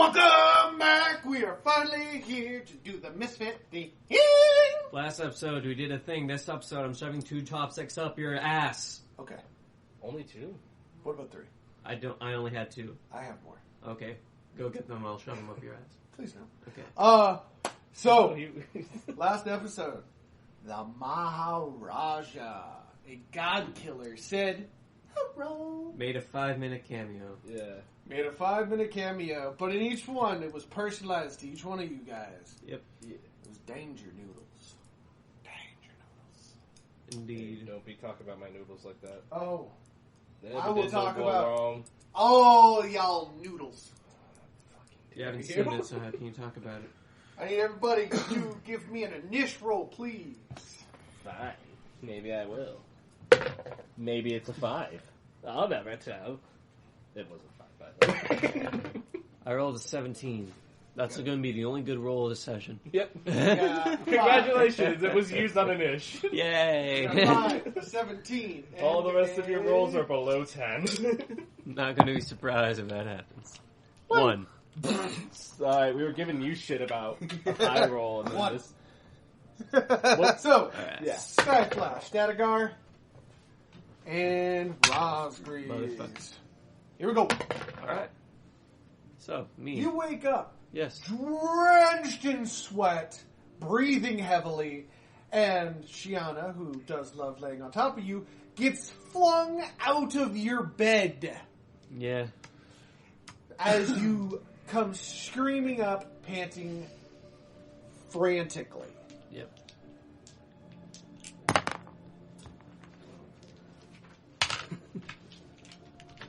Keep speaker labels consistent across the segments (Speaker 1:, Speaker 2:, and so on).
Speaker 1: Welcome back! We are finally here to do the Misfit thing.
Speaker 2: Last episode we did a thing. This episode I'm shoving 2 chopsticks up your ass.
Speaker 1: Okay.
Speaker 3: Only 2?
Speaker 1: What about 3?
Speaker 2: I only had 2.
Speaker 1: I have more.
Speaker 2: Okay. Go get them, I'll shove them up your ass.
Speaker 1: Please no.
Speaker 2: Okay.
Speaker 1: So, last episode, the Maharaja, a god killer, said, hello.
Speaker 2: Made a 5-minute cameo.
Speaker 3: Yeah.
Speaker 1: Made a 5-minute cameo, but in each one, it was personalized to each one of you guys.
Speaker 2: Yep.
Speaker 1: Yeah. It was Danger Noodles. Danger Noodles.
Speaker 2: Indeed.
Speaker 3: Don't be talking about my noodles like that.
Speaker 1: Oh.
Speaker 3: They
Speaker 1: I will
Speaker 3: did
Speaker 1: talk
Speaker 3: no
Speaker 1: about-
Speaker 3: wrong.
Speaker 1: Oh, y'all noodles.
Speaker 2: You haven't seen it, so how can you talk about it?
Speaker 1: I need everybody to give me an initial roll, please.
Speaker 3: Fine. Maybe I will. Maybe it's a 5. I'll never tell. It was a 5, by the way.
Speaker 2: I rolled a 17. That's going to be the only good roll of the session.
Speaker 3: Yep.
Speaker 1: Yeah,
Speaker 3: Congratulations, it was used on an ish.
Speaker 2: Yay!
Speaker 1: 5, 17.
Speaker 3: All the rest of your rolls are below 10.
Speaker 2: Not going to be surprised if that happens. 1.
Speaker 3: Alright, we were giving you shit about a high roll and then
Speaker 1: What?
Speaker 3: this.
Speaker 1: So,
Speaker 2: Alright.
Speaker 3: Yeah.
Speaker 1: Skyflash, Statigar, and Rosgreaves.
Speaker 2: Motherfuckers.
Speaker 1: Here we go.
Speaker 2: Alright. So, me.
Speaker 1: You wake up
Speaker 2: Yes.
Speaker 1: drenched in sweat, breathing heavily, and Shiana, who does love laying on top of you, gets flung out of your bed
Speaker 2: Yeah.
Speaker 1: as you come screaming up, panting frantically.
Speaker 2: Yep.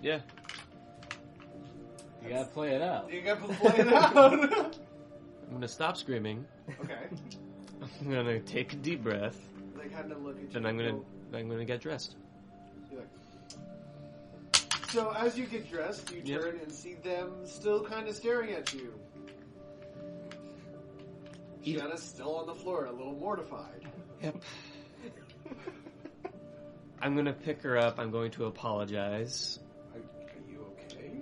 Speaker 2: Yeah.
Speaker 3: You gotta play it out.
Speaker 1: You got to play it out.
Speaker 2: I'm going to stop screaming.
Speaker 1: Okay.
Speaker 2: I'm going to take a deep breath.
Speaker 1: They kind of look at you.
Speaker 2: Then I'm
Speaker 1: and
Speaker 2: going to get dressed.
Speaker 1: you're like- So as you get dressed, you
Speaker 2: Yep.
Speaker 1: turn and see them still kind of staring at you. Shiana's still on the floor, a little mortified.
Speaker 2: Yep. I'm going to pick her up. I'm going to apologize.
Speaker 1: Are you okay?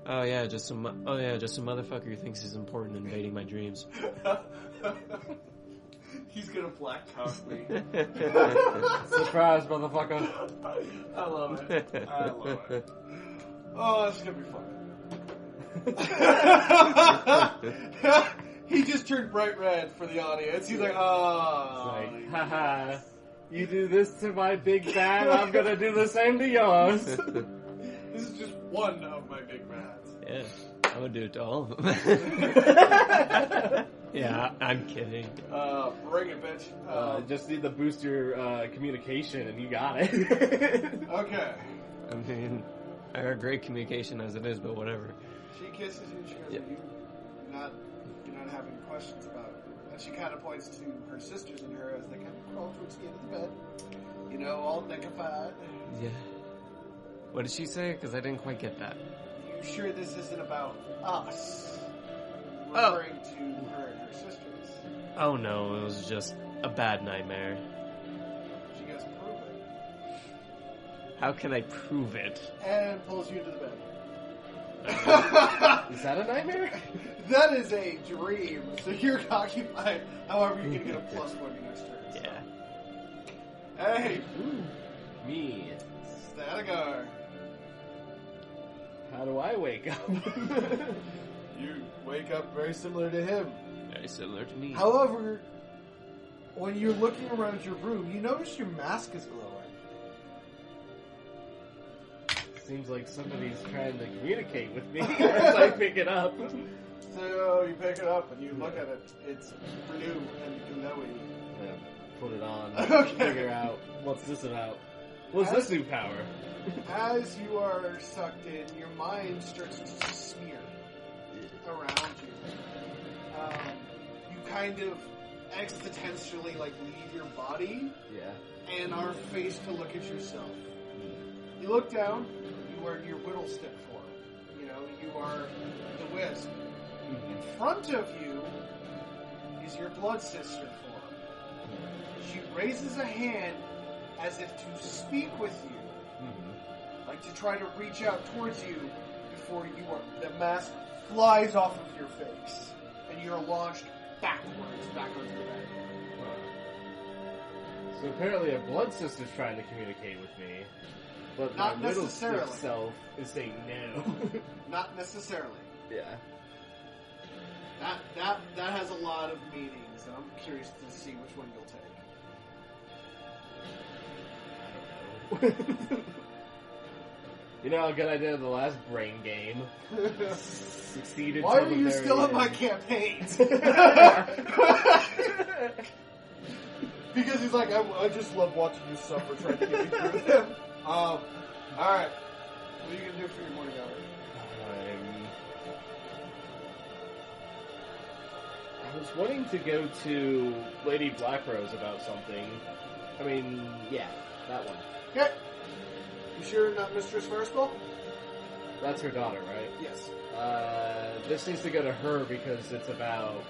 Speaker 2: Oh yeah, just some motherfucker who thinks he's important invading my dreams.
Speaker 1: He's gonna black cock me.
Speaker 3: Surprise, motherfucker.
Speaker 1: I love it. I love it. Oh, this is gonna be fun. He just turned bright red for the audience. He's like, oh.
Speaker 3: Like, haha. You do this to my big bad, I'm gonna do the same to yours.
Speaker 1: This is just one of my big bads.
Speaker 2: Yeah, I would do it to all of them. Yeah, I'm kidding.
Speaker 1: Bring it, bitch.
Speaker 3: Just need to boost your communication and you got it.
Speaker 1: Okay.
Speaker 2: I mean, I heard great communication as it is, but whatever.
Speaker 1: She kisses you and she goes,
Speaker 2: Yep.
Speaker 1: you're not having questions about it. And she kind of points to her sisters and her as they kind of crawl towards the end of the bed. You know, all neckified.
Speaker 2: Yeah. What did she say? Because I didn't quite get that.
Speaker 1: You sure this isn't about us?
Speaker 2: Oh.
Speaker 1: Referring to her and her sisters.
Speaker 2: Oh no, it was just a bad nightmare.
Speaker 1: She goes, prove it.
Speaker 2: How can I prove it?
Speaker 1: And pulls you into the bed.
Speaker 3: Is that a nightmare?
Speaker 1: That is a dream. So you're occupied. However, you're going to get a +1 your next turn. So.
Speaker 2: Yeah.
Speaker 1: Hey,
Speaker 3: Me.
Speaker 1: Statigar.
Speaker 3: How do I wake up?
Speaker 1: You wake up very similar to him.
Speaker 2: Very similar to me.
Speaker 1: However, when you're looking around your room, you notice your mask is glowing.
Speaker 3: Seems like somebody's trying to communicate with me as I pick it up.
Speaker 1: So you pick it up and you look at it. It's blue and glowy.
Speaker 3: Yeah, put it on.
Speaker 1: Okay.
Speaker 3: Figure out what's this about. What's this new power?
Speaker 1: As you are sucked in, your mind starts to smear around you. You kind of existentially leave your body
Speaker 3: Yeah.
Speaker 1: and are faced to look at yourself. You look down, you are in your whittlestick form. You know, you are the wisp. In front of you is your blood sister form. She raises a hand as if to speak with you, like to try to reach out towards you before the mask flies off of your face, and you're launched backwards back onto the bed.
Speaker 3: So apparently a blood sister's trying to communicate with me, but
Speaker 1: Not
Speaker 3: my little
Speaker 1: necessarily.
Speaker 3: stick self is saying no.
Speaker 1: Not necessarily.
Speaker 3: Yeah.
Speaker 1: That has a lot of meanings, and I'm curious to see which one you'll take.
Speaker 3: I don't know. You know how good I did in the last brain game? Succeeded.
Speaker 1: Why
Speaker 3: till
Speaker 1: are
Speaker 3: the
Speaker 1: you
Speaker 3: very
Speaker 1: still in
Speaker 3: end.
Speaker 1: my campaigns? Because he's like, I just love watching you suffer trying to get me through with him. Alright. What are you going to do for your morning hour?
Speaker 3: I was wanting to go to Lady Blackrose about something. I mean, yeah, that one.
Speaker 1: Okay. You sure not Mistress Firespell?
Speaker 3: That's her daughter, right?
Speaker 1: Yes.
Speaker 3: This needs to go to her because it's about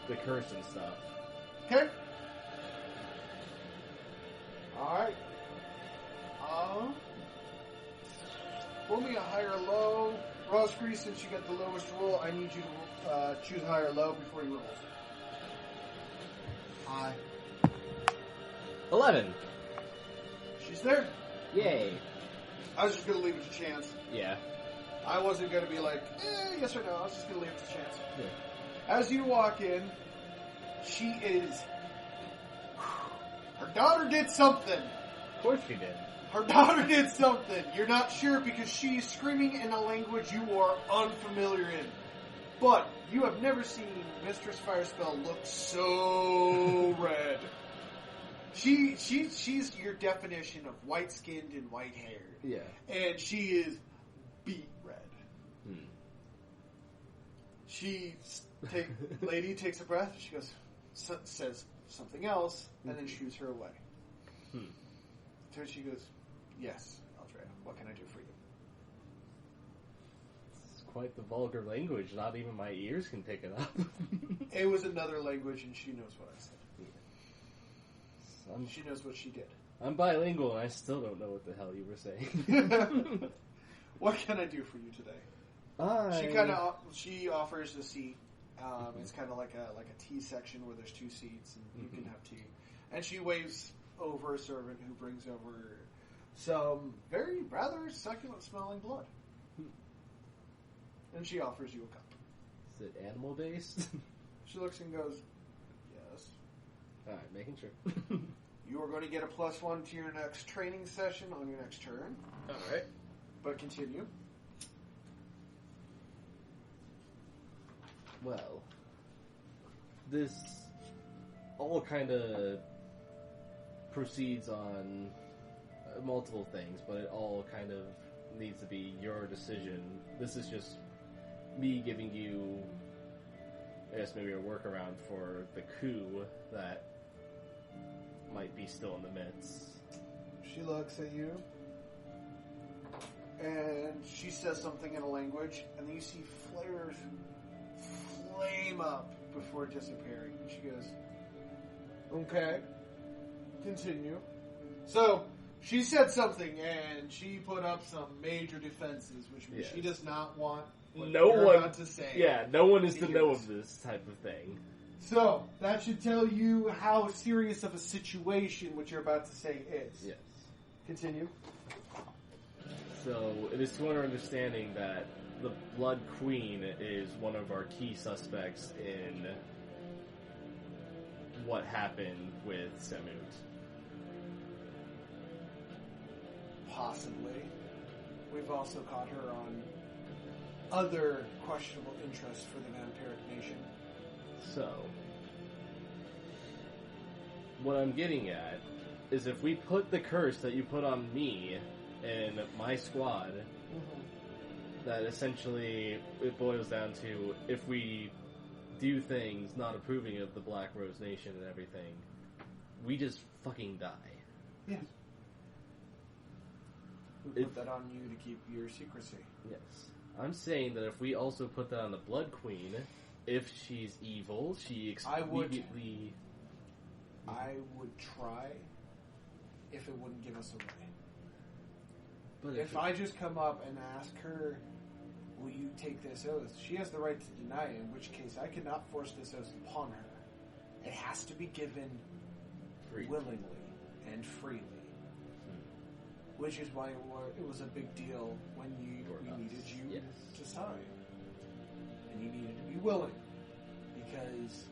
Speaker 3: the curse and stuff.
Speaker 1: Okay. Alright. Roll me a high or low. Roscree, since you got the lowest roll, I need you to choose high or low before you roll. High.
Speaker 3: 11.
Speaker 1: She's there.
Speaker 3: Yay.
Speaker 1: I was just going to leave it to chance.
Speaker 3: Yeah.
Speaker 1: I wasn't going to be like, yes or no. I was just going to leave it to chance.
Speaker 3: Yeah.
Speaker 1: As you walk in, she is... Her daughter did something.
Speaker 3: Of course she did.
Speaker 1: Her daughter did something. You're not sure because she's screaming in a language you are unfamiliar in. But you have never seen Mistress Firespell look so red. She's your definition of white-skinned and white-haired.
Speaker 3: Yeah.
Speaker 1: And she is beet red. Lady takes a breath. She goes, says something else, and then shoos her away. So she goes, yes, Aldrea, what can I do for you?
Speaker 3: It's quite the vulgar language. Not even my ears can pick it up.
Speaker 1: It was another language, and she knows what I said.
Speaker 3: I'm,
Speaker 1: She knows what she did.
Speaker 3: I'm bilingual, and I still don't know what the hell you were saying.
Speaker 1: What can I do for you today? She offers a seat. It's kind of like a tea section where there's two seats, and you can have tea. And she waves over a servant who brings over some very rather succulent smelling blood. And she offers you a cup.
Speaker 3: Is it animal based?
Speaker 1: She looks and goes, yes.
Speaker 3: Alright, making sure.
Speaker 1: You are going to get a +1 to your next training session on your next turn.
Speaker 3: Alright.
Speaker 1: But continue.
Speaker 3: Well, this all kind of proceeds on multiple things, but it all kind of needs to be your decision. This is just me giving you, I guess, maybe a workaround for the coup that might be still in the midst.
Speaker 1: She looks at you, and she says something in a language, and then you see flares flame up before disappearing. And she goes, okay, continue. So, she said something, and she put up some major defenses, which means she does not want what you're about to say.
Speaker 3: Yeah, no one is to know of this type of thing.
Speaker 1: So, that should tell you how serious of a situation what you're about to say is.
Speaker 3: Yes.
Speaker 1: Continue.
Speaker 3: So, it is to our understanding that the Blood Queen is one of our key suspects in what happened with Semut.
Speaker 1: Possibly. We've also caught her on other questionable interests for the Vampiric Nation.
Speaker 3: So, what I'm getting at is if we put the curse that you put on me and my squad, that essentially it boils down to if we do things not approving of the Black Rose Nation and everything, we just fucking die.
Speaker 1: Yes. We put that on you to keep your secrecy.
Speaker 3: Yes. I'm saying that if we also put that on the Blood Queen, if she's evil, she immediately...
Speaker 1: I would try if it wouldn't give us away.
Speaker 3: But
Speaker 1: if I just come up and ask her will you take this oath? She has the right to deny it, in which case I cannot force this oath upon her. It has to be given
Speaker 3: Free.
Speaker 1: willingly and freely. Which is why it was a big deal when we needed you to sign. And you needed to be willing. Because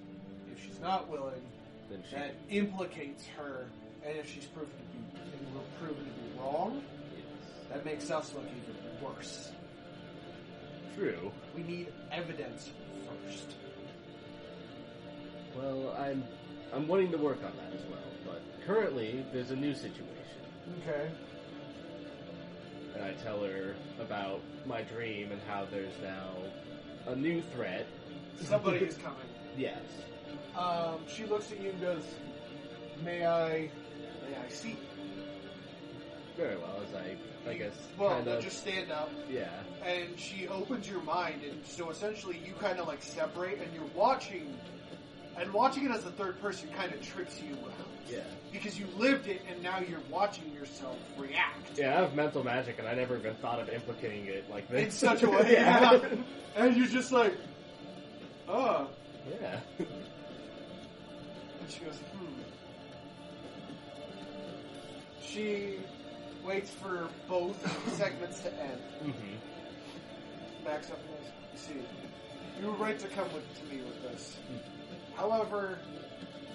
Speaker 1: if she's not willing,
Speaker 3: Then
Speaker 1: that implicates her, and if she's proven to be wrong, that makes us look even worse.
Speaker 3: True.
Speaker 1: We need evidence first.
Speaker 3: Well, I'm wanting to work on that as well, but currently there's a new situation.
Speaker 1: Okay.
Speaker 3: And I tell her about my dream and how there's now a new threat.
Speaker 1: Somebody is coming.
Speaker 3: Yes.
Speaker 1: She looks at you and goes, May I see?
Speaker 3: Very well, as I guess,
Speaker 1: Well,
Speaker 3: kind of...
Speaker 1: just stand up.
Speaker 3: Yeah.
Speaker 1: And she opens your mind, and so essentially you kind of like separate, and you're watching, and watching it as a third person kind of trips you out.
Speaker 3: Yeah.
Speaker 1: Because you lived it, and now you're watching yourself react.
Speaker 3: Yeah, I have mental magic, and I never even thought of implicating it like this.
Speaker 1: In such a way, yeah. And you're just like, oh.
Speaker 3: Yeah.
Speaker 1: And she goes, She waits for both segments to end.
Speaker 3: Mm-hmm.
Speaker 1: Backs up and goes, you see, you were right to come to me with this. However,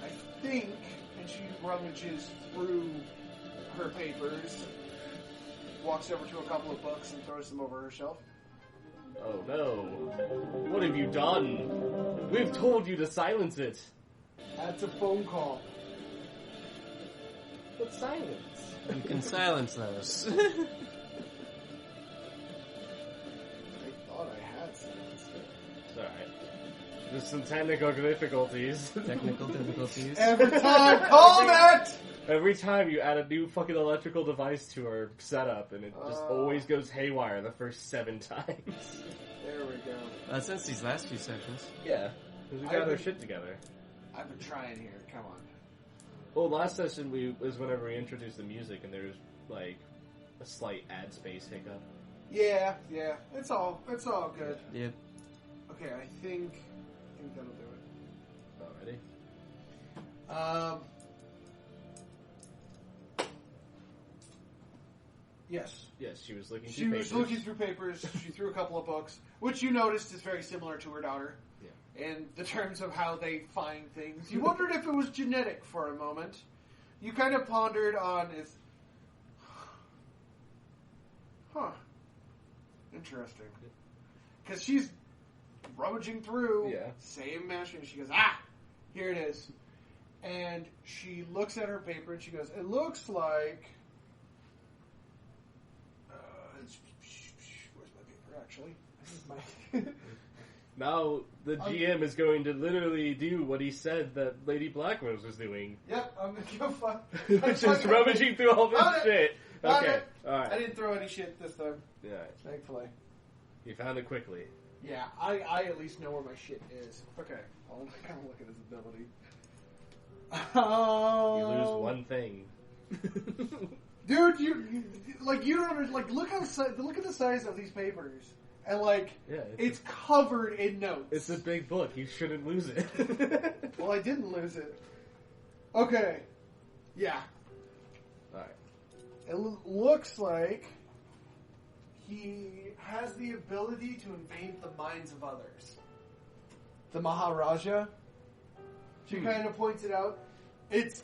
Speaker 1: I think, and she rummages through her papers, walks over to a couple of books and throws them over her shelf.
Speaker 3: Oh no. What have you done? We've told you to silence it.
Speaker 1: That's a phone call.
Speaker 3: But silence.
Speaker 2: You can silence those.
Speaker 1: I thought I had silence.
Speaker 3: It's alright. There's some technical difficulties.
Speaker 2: Technical difficulties.
Speaker 1: Every time, call that!
Speaker 3: Every time you add a new fucking electrical device to our setup, and it just
Speaker 1: Oh.
Speaker 3: always goes haywire the first 7 times.
Speaker 1: There we go.
Speaker 2: Since these last few sessions.
Speaker 3: Yeah, because we got our shit together.
Speaker 1: I've been trying here, come on.
Speaker 3: Well, last session was whenever we introduced the music, and there was like a slight ad space hiccup.
Speaker 1: Yeah, it's all good.
Speaker 2: Yep.
Speaker 1: Okay, I think that'll do it.
Speaker 3: Alrighty.
Speaker 1: Yes.
Speaker 3: Yes, she was looking.
Speaker 1: She was looking through papers. She threw a couple of books, which you noticed is very similar to her daughter.
Speaker 3: Yeah.
Speaker 1: In the terms of how they find things. You wondered if it was genetic for a moment. You kind of pondered on if... Huh. Interesting. Because she's rummaging through.
Speaker 3: Yeah.
Speaker 1: Same machine. She goes, here it is. And she looks at her paper and she goes, it looks like... where's my paper, actually? This is my...
Speaker 3: Now the GM is going to literally do what he said that Lady Blackrose was doing.
Speaker 1: Yep, I'm gonna go find...
Speaker 3: Which is rummaging through all this
Speaker 1: Found it.
Speaker 3: shit.
Speaker 1: Found
Speaker 3: Okay,
Speaker 1: it. I
Speaker 3: alright.
Speaker 1: didn't throw any shit this time,
Speaker 3: Yeah,
Speaker 1: thankfully.
Speaker 3: you found it quickly.
Speaker 1: Yeah, I at least know where my shit is. Okay, I'll kind of look at his ability.
Speaker 3: You lose one thing.
Speaker 1: Dude, you don't look at the size of these papers, and
Speaker 3: Yeah,
Speaker 1: it's covered in notes.
Speaker 3: It's a big book. You shouldn't lose it.
Speaker 1: Well, I didn't lose it. Okay, yeah.
Speaker 3: Alright.
Speaker 1: It looks like he has the ability to invade the minds of others. The Maharaja. She kind of points it out. It's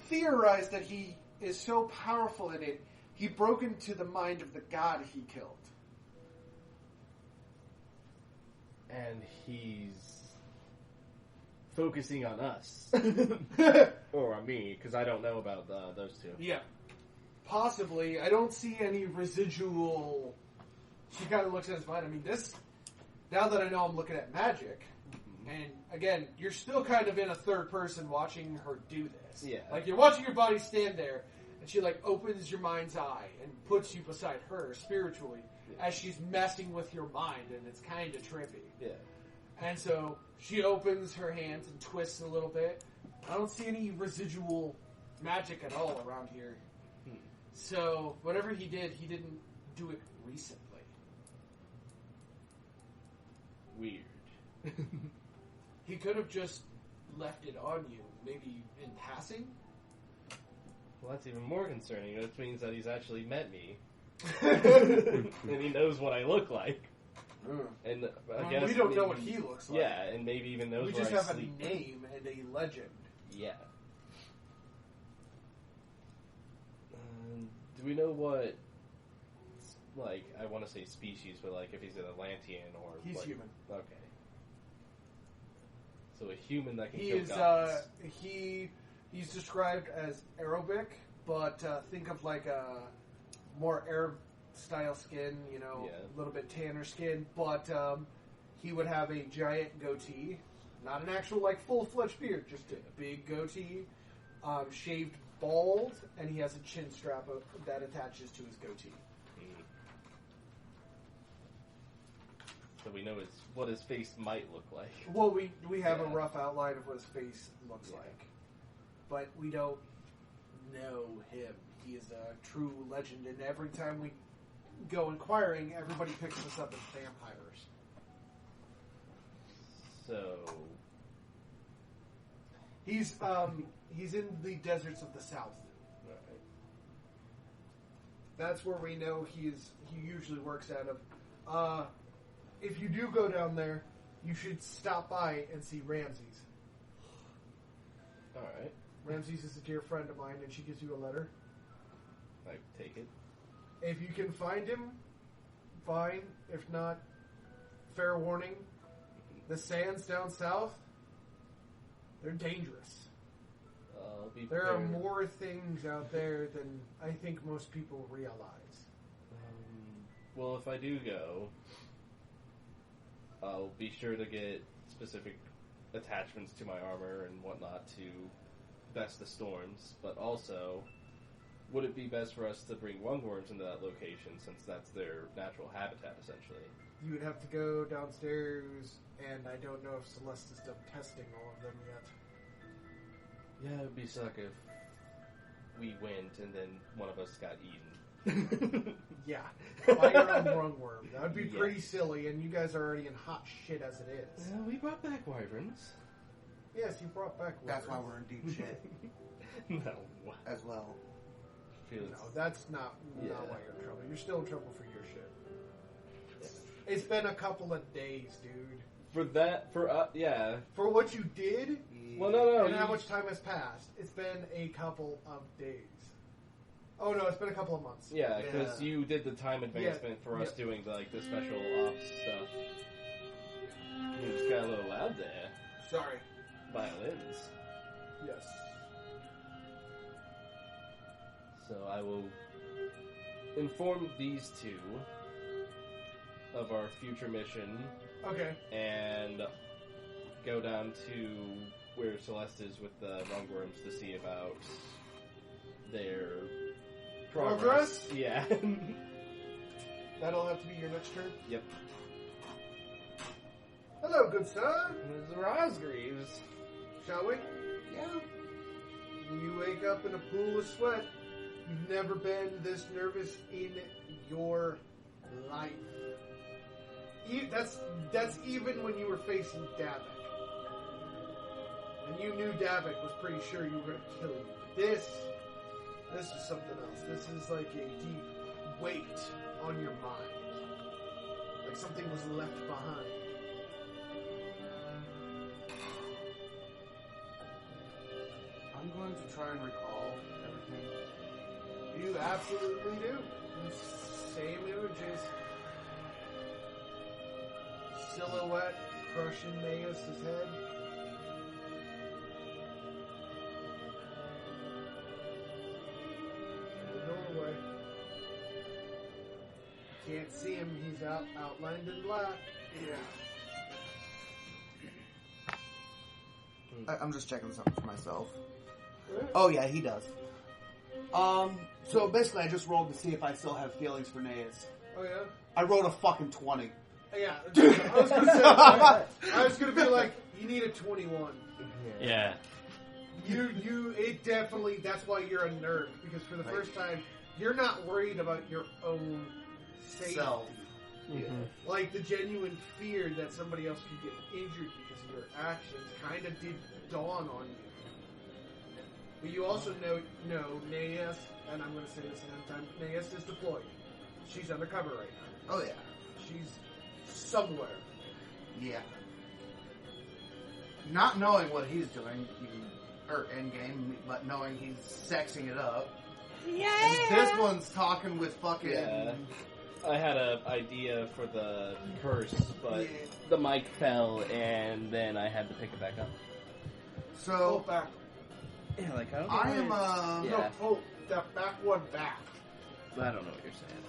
Speaker 1: theorized that he is so powerful in it, he broke into the mind of the god he killed.
Speaker 3: And he's focusing on us. Or on me, because I don't know about those two.
Speaker 1: Yeah. Possibly. I don't see any residual... She kind of looks at his mind. I mean, this... Now that I know I'm looking at magic... And, again, you're still kind of in a third person watching her do this.
Speaker 3: Yeah.
Speaker 1: Like, you're watching your body stand there, and she, opens your mind's eye and puts you beside her spiritually as she's messing with your mind, and it's kind of trippy.
Speaker 3: Yeah.
Speaker 1: And so, she opens her hands and twists a little bit. I don't see any residual magic at all around here. So, whatever he did, he didn't do it recently.
Speaker 3: weird.
Speaker 1: He could have just left it on you, maybe in passing.
Speaker 3: Well, that's even more concerning. That means that he's actually met me. And he knows what I look like. And I guess
Speaker 1: we don't know
Speaker 3: maybe-
Speaker 1: what he looks like.
Speaker 3: Yeah, and maybe even knows
Speaker 1: We
Speaker 3: where
Speaker 1: just
Speaker 3: I
Speaker 1: have
Speaker 3: sleep.
Speaker 1: a name and a legend.
Speaker 3: Yeah. Do we know what, like, I want to say species, but like if he's an Atlantean or...
Speaker 1: He's
Speaker 3: like,
Speaker 1: human.
Speaker 3: Okay. So a human that can
Speaker 1: He
Speaker 3: kill
Speaker 1: is.
Speaker 3: gods.
Speaker 1: He's described as Arabic, but think of like a more Arab style skin. You know,
Speaker 3: Yeah.
Speaker 1: a little bit tanner skin. But he would have a giant goatee, not an actual like full fledged beard, just a big goatee, shaved bald, and he has a chin strap that attaches to his goatee.
Speaker 3: So we know what his face might look like.
Speaker 1: Well, we have a
Speaker 3: Yeah.
Speaker 1: rough outline of what his face looks
Speaker 3: Yeah.
Speaker 1: like, but we don't know him. He is a true legend, and every time we go inquiring, everybody picks us up as vampires.
Speaker 3: So...
Speaker 1: He's in the deserts of the south.
Speaker 3: Alright.
Speaker 1: That's where we know he usually works out of. If you do go down there, you should stop by and see Ramses.
Speaker 3: Alright.
Speaker 1: Ramses is a dear friend of mine, and she gives you a letter.
Speaker 3: I take it.
Speaker 1: If you can find him, fine. If not, fair warning. The sands down south, they're dangerous.
Speaker 3: I'll be
Speaker 1: There are
Speaker 3: prepared.
Speaker 1: more things out there than I think most people realize.
Speaker 3: Well, if I do go, I'll be sure to get specific attachments to my armor and whatnot to best the storms, but also, would it be best for us to bring lungworms into that location since that's their natural habitat, essentially?
Speaker 1: You would have to go downstairs, and I don't know if Celeste has done testing all of them yet.
Speaker 3: Yeah, it would be suck if we went and then one of us got eaten.
Speaker 1: Yeah, by your own lungworm. That would be
Speaker 3: Yeah.
Speaker 1: pretty silly, and you guys are already in hot shit as it is.
Speaker 3: Well, we brought back wyverns.
Speaker 1: Yes, you brought back
Speaker 4: That's why
Speaker 1: wyverns.
Speaker 4: we're in deep shit
Speaker 3: No.
Speaker 4: as well.
Speaker 3: Felix.
Speaker 1: No, that's not
Speaker 3: Yeah.
Speaker 1: why you're in trouble. You're still in trouble for your shit. It's been a couple of days, dude.
Speaker 3: Yeah.
Speaker 1: For what you did,
Speaker 3: Well, no.
Speaker 1: and how much time has passed, it's been a couple of days. Oh no, it's been a couple of months.
Speaker 3: Yeah, because
Speaker 4: Yeah.
Speaker 3: you did the time advancement for us
Speaker 1: Yeah.
Speaker 3: doing the special ops stuff. You just got a little loud there.
Speaker 1: Sorry.
Speaker 3: Violins.
Speaker 1: Yes.
Speaker 3: So I will inform these two of our future mission
Speaker 1: Okay.
Speaker 3: and go down to where Celeste is with the lungworms to see about their
Speaker 1: Progress?
Speaker 3: Yeah.
Speaker 1: That'll have to be your next turn.
Speaker 3: Yep.
Speaker 1: Hello, good sir.
Speaker 3: There's Rosgreaves.
Speaker 1: Shall we?
Speaker 4: Yeah.
Speaker 1: You wake up in a pool of sweat. You've never been this nervous in your life. That's even when you were facing Davik. And you knew Davik was pretty sure you were going to kill you. This is something else. This is like a deep weight on your mind. Like something was left behind.
Speaker 4: I'm going to try and recall everything.
Speaker 1: You absolutely do. Same images. Silhouette crushing Maeus' head. In the doorway. Can't see him. He's outlined in black.
Speaker 4: Yeah. I'm just checking something for myself. Oh yeah, he does. So basically I just rolled to see if I still have feelings for Naeus.
Speaker 1: Oh yeah.
Speaker 4: I rolled a fucking 20.
Speaker 1: Yeah. I was gonna say. I was gonna be like, you need a 21.
Speaker 2: Yeah.
Speaker 1: It definitely, that's why you're a nerd, because for the
Speaker 4: Right.
Speaker 1: first time, you're not worried about your own safety.
Speaker 4: Self.
Speaker 1: Like the genuine fear that somebody else could get injured because of your actions kind of did dawn on you. But you also know Naeus, and I'm going to say this another time, Naeus is deployed. She's undercover right now.
Speaker 4: Oh yeah.
Speaker 1: She's somewhere.
Speaker 4: Yeah. Not knowing what he's doing, or endgame, but knowing he's sexing it up.
Speaker 2: Yeah.
Speaker 4: And this one's talking with fucking.
Speaker 3: Yeah. I had an idea for the curse, but
Speaker 1: Yeah.
Speaker 3: the mic fell, and then I had to pick it back up.
Speaker 1: Pull
Speaker 4: So
Speaker 1: back.
Speaker 3: Yeah, like I don't.
Speaker 4: I am.
Speaker 3: Yeah.
Speaker 1: No, pull that back one back.
Speaker 3: I don't know what you're saying.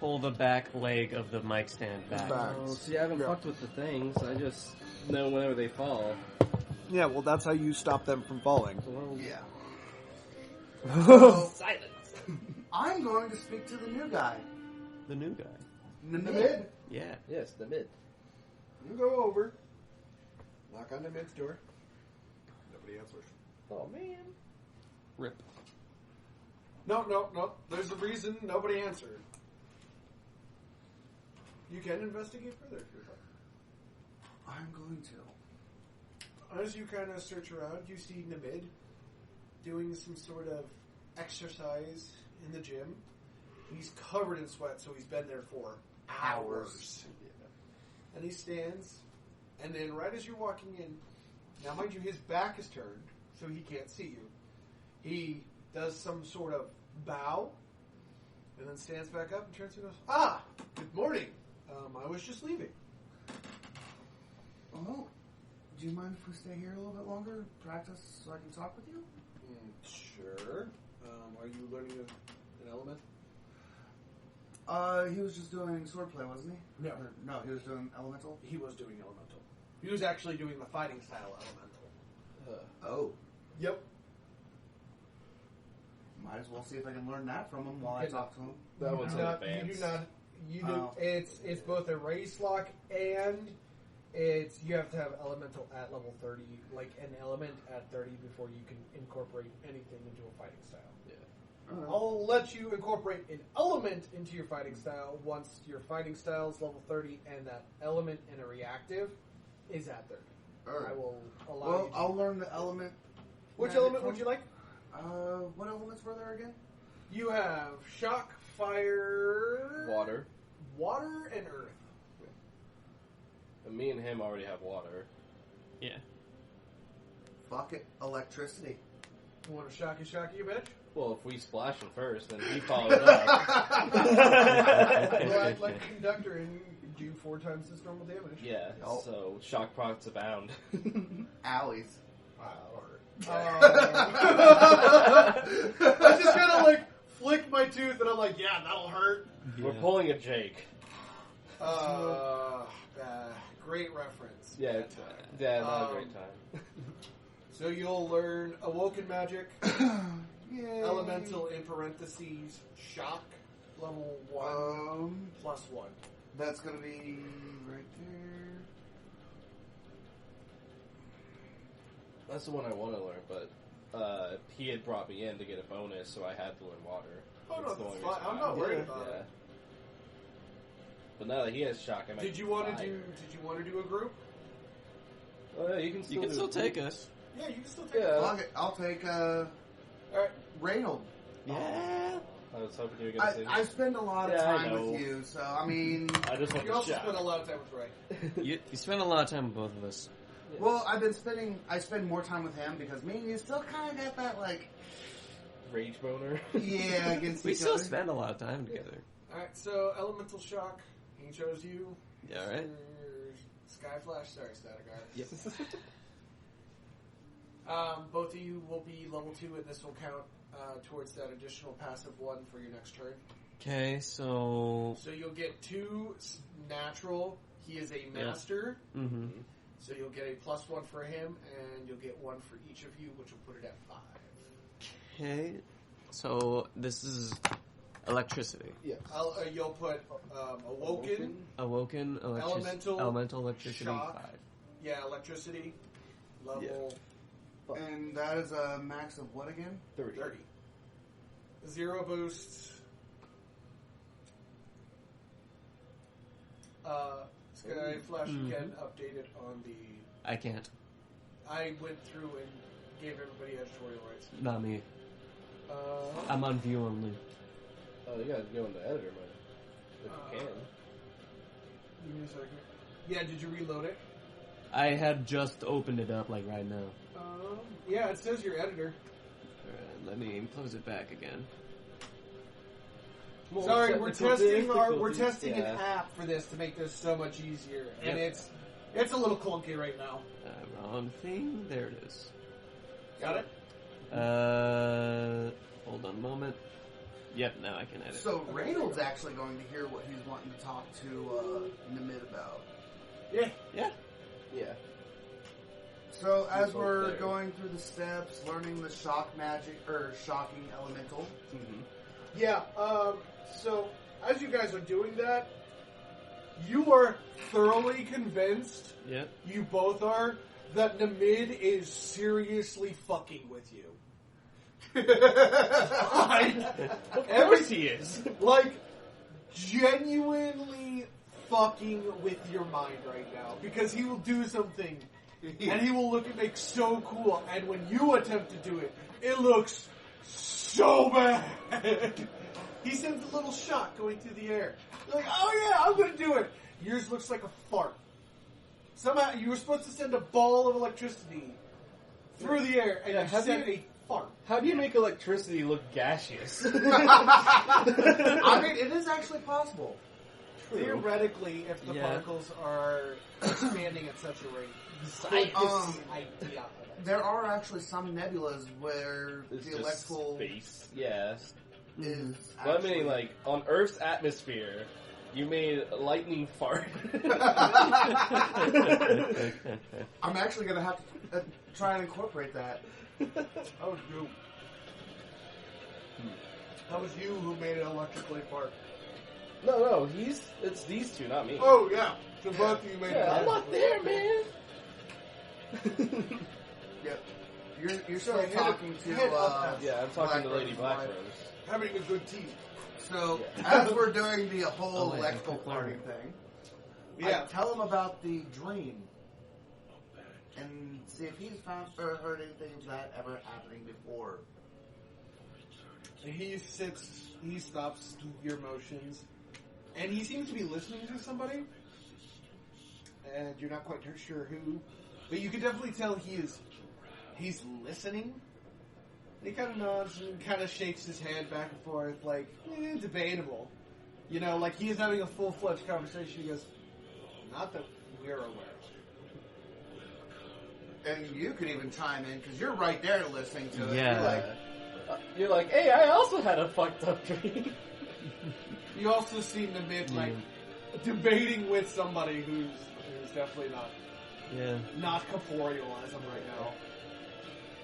Speaker 2: Pull the back leg of the mic stand back.
Speaker 4: Back.
Speaker 3: Oh, see, I haven't fucked with the things. I just know whenever they fall.
Speaker 1: Yeah, well, that's how you stop them from falling.
Speaker 3: Well,
Speaker 4: Yeah.
Speaker 3: silence.
Speaker 4: I'm going to speak to the new guy.
Speaker 2: The new guy.
Speaker 4: Namid.
Speaker 2: Yeah.
Speaker 3: Yes, the mid.
Speaker 1: You go over, knock on the mid's door. Nobody answers.
Speaker 3: Oh man.
Speaker 2: Rip.
Speaker 1: No. There's a reason nobody answered. You can investigate further if you'd like.
Speaker 4: I'm going to.
Speaker 1: As you kind of search around, you see Namid doing some sort of exercise in the gym. He's covered in sweat, so he's been there for hours. And he stands, and then right as you're walking in, now mind you, his back is turned, so he can't see you. He does some sort of bow, and then stands back up and turns and goes, "Ah, good morning. I was just leaving."
Speaker 4: Oh, do you mind if we stay here a little bit longer, practice, so I can talk with you?
Speaker 1: Sure. Are you learning an element?
Speaker 4: He was just doing swordplay, wasn't he?
Speaker 1: No.
Speaker 4: No, he was doing elemental.
Speaker 1: He was doing elemental. He was actually doing the fighting style elemental.
Speaker 4: Oh,
Speaker 1: Yep.
Speaker 4: might as well see if I can learn that from him while I talk to him.
Speaker 3: That one's in advance.
Speaker 1: You do not. You do.
Speaker 4: Oh.
Speaker 1: It's both a race lock and you have to have elemental at level 30, like an element at 30 before you can incorporate anything into a fighting style. I'll let you incorporate an element into your fighting style once your fighting style is level 30 and that element in a reactive is at 30.
Speaker 4: Alright.
Speaker 1: I will allow
Speaker 4: Well,
Speaker 1: you to.
Speaker 4: I'll learn the element.
Speaker 1: Which
Speaker 4: magic
Speaker 1: element
Speaker 4: from-
Speaker 1: would you like?
Speaker 4: What elements were there again?
Speaker 1: You have shock, fire,
Speaker 3: Water.
Speaker 1: water, and earth.
Speaker 3: And me and him already have water.
Speaker 2: Yeah.
Speaker 4: Fuck it, electricity.
Speaker 1: You want to shocky, you bitch?
Speaker 3: Well, if we splash him first, then he follows up.
Speaker 1: Well, I'd like a conductor and do 4 times his normal damage.
Speaker 3: Yeah,
Speaker 4: Oh.
Speaker 3: so shock procs abound.
Speaker 4: Alleys.
Speaker 1: I just kind of like flick my tooth and I'm like, yeah, that'll hurt.
Speaker 3: We're pulling a Jake.
Speaker 1: Great reference.
Speaker 3: Yeah,
Speaker 1: Bad time.
Speaker 3: yeah, not a great time.
Speaker 1: So you'll learn Awoken Magic,
Speaker 4: Yay.
Speaker 1: Elemental in parentheses, Shock, level 1, plus 1.
Speaker 4: That's gonna be right there.
Speaker 3: That's the one I want to learn, but he had brought me in to get a bonus, so I had to learn water.
Speaker 1: Oh, no,
Speaker 3: That's the
Speaker 1: that's
Speaker 3: only
Speaker 1: fine.
Speaker 3: reason
Speaker 1: I'm
Speaker 3: why.
Speaker 1: not worried about
Speaker 3: Yeah.
Speaker 1: it.
Speaker 3: But now that he has shock, I might
Speaker 1: Did you want to
Speaker 3: fire.
Speaker 1: do a group?
Speaker 3: Oh, yeah, you can still
Speaker 2: You can
Speaker 3: do
Speaker 2: still
Speaker 3: it.
Speaker 2: take us.
Speaker 1: Yeah, you can still take
Speaker 3: Yeah.
Speaker 1: it.
Speaker 4: Fuck it, I'll take
Speaker 1: Alright.
Speaker 4: Reynold.
Speaker 2: Yeah.
Speaker 3: I was hoping you were going to say
Speaker 4: I spend a lot of
Speaker 3: Yeah, I
Speaker 4: time
Speaker 3: know.
Speaker 4: with you, so I mean,
Speaker 3: I just want
Speaker 1: You
Speaker 3: the
Speaker 1: also
Speaker 3: shot.
Speaker 1: spend a lot of time with Ray.
Speaker 2: You spend a lot of time with both of us.
Speaker 4: well, I spend more time with him because me and you still kind of got that like,
Speaker 3: Rage boner.
Speaker 4: yeah, against
Speaker 2: We
Speaker 4: each
Speaker 2: still
Speaker 4: other.
Speaker 2: spend a lot of time together.
Speaker 1: Alright, so Elemental Shock. He chose you.
Speaker 2: Yeah, right?
Speaker 1: Skyflash, sorry, Statigar.
Speaker 2: Yep.
Speaker 1: Both of you will be level 2, and this will count towards that additional passive 1 for your next turn.
Speaker 2: Okay, so...
Speaker 1: So you'll get 2 natural. He is a master,
Speaker 2: Mm-hmm.
Speaker 1: so you'll get a plus 1 for him, and you'll get 1 for each of you, which will put it at 5.
Speaker 2: Okay, so this is electricity.
Speaker 3: Yes.
Speaker 1: You'll put Awoken.
Speaker 2: Awoken, elemental electricity,
Speaker 1: shock.
Speaker 2: 5.
Speaker 1: Yeah, electricity. Level
Speaker 4: And that is a max of what again?
Speaker 3: 30.
Speaker 1: 30. 0 boost. Sky Flash again updated on the...
Speaker 2: I can't.
Speaker 1: I went through and gave everybody editorial rights.
Speaker 2: Not me. I'm on view only.
Speaker 3: Oh, you gotta go into editor mode. If you can.
Speaker 1: Give me a second. Yeah, did you reload it?
Speaker 2: I had just opened it up like right now.
Speaker 1: Yeah, it says your editor.
Speaker 2: Alright, let me close it back again.
Speaker 1: Sorry, we're testing an
Speaker 3: Yeah.
Speaker 1: app for this to make this so much easier, and it's a little clunky right now.
Speaker 2: Wrong thing. There it is.
Speaker 1: Got it?
Speaker 2: Hold on a moment. Yep, now I can edit.
Speaker 4: So Reynolds actually going to hear what he's wanting to talk to Namid about.
Speaker 1: Yeah.
Speaker 2: Yeah.
Speaker 3: Yeah.
Speaker 4: So as
Speaker 3: both
Speaker 4: we're
Speaker 3: there.
Speaker 4: going through the steps, learning the shock magic or shocking elemental.
Speaker 3: Mm-hmm.
Speaker 1: Yeah, so as you guys are doing that, you are thoroughly convinced,
Speaker 2: Yep.
Speaker 1: you both are, that Namid is seriously fucking with you.
Speaker 3: Of course he is.
Speaker 1: Like, genuinely fucking with your mind right now. Because he will do something, and he will look and make so cool, and when you attempt to do it, it looks so bad. He sends a little shot going through the air. You're like, oh yeah, I'm gonna do it. Yours looks like a fart. Somehow, you were supposed to send a ball of electricity through the air, and
Speaker 3: Yeah,
Speaker 1: you
Speaker 3: how do
Speaker 1: sent
Speaker 3: you-
Speaker 1: a fart.
Speaker 3: How do you make electricity look gaseous?
Speaker 4: I mean, it is actually possible.
Speaker 1: Theoretically, if the
Speaker 2: Yeah.
Speaker 1: particles are expanding at such a rate,
Speaker 3: Science.
Speaker 1: is the idea of it.
Speaker 4: There are actually some nebulas where
Speaker 3: It's
Speaker 4: the
Speaker 3: just
Speaker 4: electrical
Speaker 3: space. Yeah.
Speaker 4: is.
Speaker 3: But I
Speaker 4: actually-
Speaker 3: mean, like, on Earth's atmosphere, you made a lightning fart.
Speaker 4: I'm actually gonna have to try and incorporate that.
Speaker 1: That was you. That was you who made it electrically fart.
Speaker 3: No, it's these two, not me.
Speaker 1: Oh yeah, so both of you made
Speaker 3: yeah,
Speaker 1: it.
Speaker 3: I'm not there, man.
Speaker 4: Yep. You're
Speaker 1: So
Speaker 4: still
Speaker 1: head-
Speaker 4: talking to.
Speaker 1: head up that.
Speaker 3: Yeah, I'm talking to Lady
Speaker 4: Black Rose.
Speaker 3: Blackrose.
Speaker 1: Having a good tea.
Speaker 4: So
Speaker 3: Yeah.
Speaker 4: as we're doing the whole
Speaker 2: Oh, wait,
Speaker 4: electrical
Speaker 2: quick
Speaker 4: party
Speaker 2: learning.
Speaker 4: thing,
Speaker 1: Yeah.
Speaker 4: I tell him about the dream and see if he's found or heard anything of that ever happening before.
Speaker 1: He stops your motions, and he seems to be listening to somebody, and you're not quite sure who, but you can definitely tell he's listening. And he kind of nods and kind of shakes his head back and forth, like, debatable. You know, like he is having a full-fledged conversation. He goes, not that we're aware.
Speaker 4: And you could even chime in because you're right there listening to it.
Speaker 2: Yeah.
Speaker 4: You're like,
Speaker 3: You're like, hey, I also had a fucked up dream.
Speaker 1: You also see Namid, like, debating with somebody who's definitely not corporeal as of right now.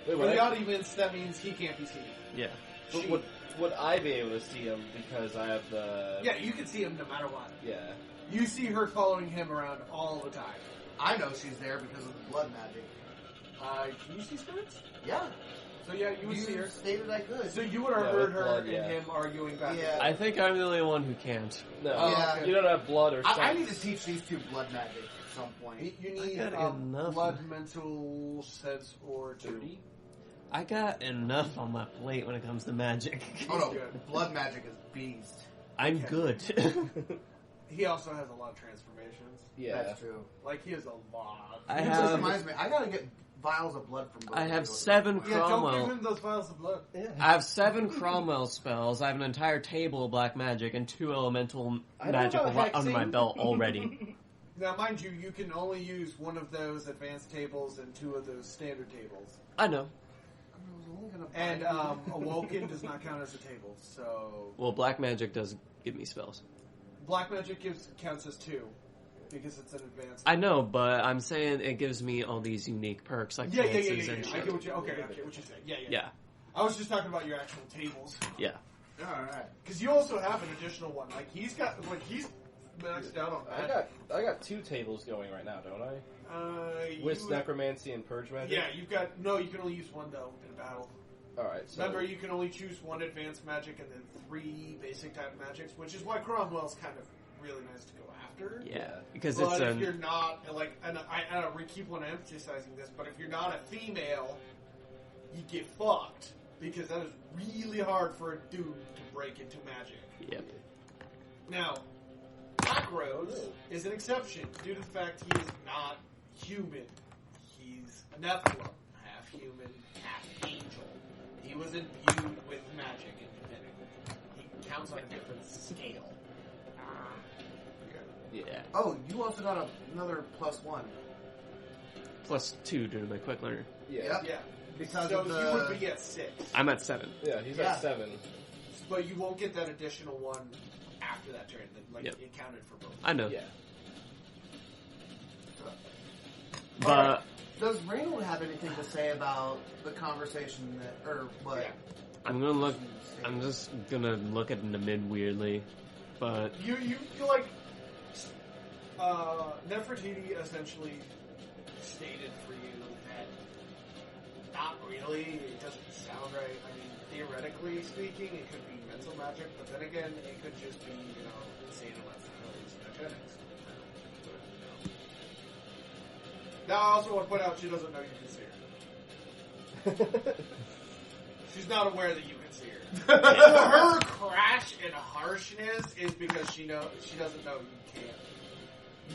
Speaker 3: Wait,
Speaker 1: For
Speaker 3: what?
Speaker 1: the audience, that means he can't be seen.
Speaker 2: Yeah.
Speaker 3: But
Speaker 1: She-
Speaker 3: would I be able to see him because I have the...
Speaker 1: Yeah, you can see him no matter what.
Speaker 3: Yeah.
Speaker 1: You see her following him around all the time.
Speaker 4: I know she's there because of the blood magic.
Speaker 1: Can you see spirits?
Speaker 4: Yeah.
Speaker 1: So yeah, you would see her.
Speaker 4: stated I could.
Speaker 1: So you would have
Speaker 3: Yeah,
Speaker 1: heard
Speaker 3: with
Speaker 1: her
Speaker 3: blood,
Speaker 1: and
Speaker 3: yeah.
Speaker 1: him arguing back.
Speaker 4: Yeah.
Speaker 2: I think I'm the only one who can't.
Speaker 3: No,
Speaker 4: Yeah.
Speaker 1: okay.
Speaker 3: you don't have blood or
Speaker 4: I
Speaker 3: something.
Speaker 4: need to teach these two blood magic at some point.
Speaker 1: You need
Speaker 2: I got enough.
Speaker 1: blood, mental, sense, or two.
Speaker 2: I got enough on my plate when it comes to magic.
Speaker 4: Oh no,
Speaker 1: Good.
Speaker 4: blood magic is beast.
Speaker 2: I'm
Speaker 1: Okay.
Speaker 2: good.
Speaker 1: He also has a lot of transformations.
Speaker 3: Yeah.
Speaker 4: That's true.
Speaker 1: Like he has a lot.
Speaker 2: I
Speaker 4: This
Speaker 2: have
Speaker 4: reminds me, I gotta get vials of blood from both
Speaker 2: I
Speaker 4: of
Speaker 2: have
Speaker 4: you.
Speaker 2: 7
Speaker 1: Yeah, don't
Speaker 2: Cromwell.
Speaker 1: give him those vials of blood.
Speaker 2: I have 7 Cromwell spells. I have an entire table of black magic and 2 elemental
Speaker 3: I know
Speaker 2: magic
Speaker 3: about
Speaker 2: under my
Speaker 3: hexing.
Speaker 2: belt already.
Speaker 1: Now, mind you, you can only use one of those advanced tables and 2 of those standard tables.
Speaker 2: I know.
Speaker 4: I was only gonna buy
Speaker 1: And
Speaker 4: you.
Speaker 1: Awoken does not count as a table, so
Speaker 2: Well, black magic does give me spells.
Speaker 1: Black Magic counts as 2 because it's an advanced.
Speaker 2: I know, but I'm saying it gives me all these unique perks like
Speaker 1: Yeah.
Speaker 2: chances
Speaker 1: I
Speaker 2: and
Speaker 1: get
Speaker 2: shit.
Speaker 1: what you. Okay, I get what you're saying. Yeah.
Speaker 2: Yeah,
Speaker 1: I was just talking about your actual tables
Speaker 2: yeah.
Speaker 4: Alright.
Speaker 1: because you also have an additional one. Like he's maxed out on that.
Speaker 3: I got 2 tables going right now, don't I? With
Speaker 1: you-
Speaker 3: necromancy and purge magic.
Speaker 1: Yeah, you've got no. You can only use one though in a battle.
Speaker 3: All right. So
Speaker 1: Remember, you can only choose 1 advanced magic and then 3 basic type magics, which is why Cromwell's kind of really nice to go after. after.
Speaker 2: Yeah, because
Speaker 1: But
Speaker 2: it's
Speaker 1: if you're not, like, and I keep on emphasizing this, but if you're not a female, you get fucked. Because that is really hard for a dude to break into magic.
Speaker 2: Yep.
Speaker 1: Now, Black Rose is an exception due to the fact he is not human. He's a Nephilim, half human, half angel. He was imbued with magic and divinity. He counts on a different scale.
Speaker 2: Yeah.
Speaker 4: Oh, you also got another +1.
Speaker 2: +2 due to my quick learner.
Speaker 3: Yeah.
Speaker 1: Yeah.
Speaker 4: Because
Speaker 1: So
Speaker 4: of
Speaker 1: you
Speaker 4: the...
Speaker 1: would be at 6.
Speaker 2: I'm at 7.
Speaker 3: Yeah, he's
Speaker 4: Yeah.
Speaker 3: at 7.
Speaker 1: But you won't get that additional one after that turn. Like,
Speaker 2: Yep.
Speaker 1: it counted for both.
Speaker 2: I know.
Speaker 3: Yeah.
Speaker 2: But
Speaker 4: Alright. Does Reynold have anything to say about the conversation that, or what?
Speaker 1: Yeah.
Speaker 2: I'm gonna look. I'm just gonna look at the mid weirdly, but
Speaker 1: You like, Nefertiti essentially stated for you that not really, it doesn't sound right. I mean, theoretically speaking, it could be mental magic, but then again, it could just be, insane amounts of hallucinogenics. Now, I also want to point out she doesn't know you can see her. She's not aware that you can see her. Her crash and harshness is because she doesn't know you can't.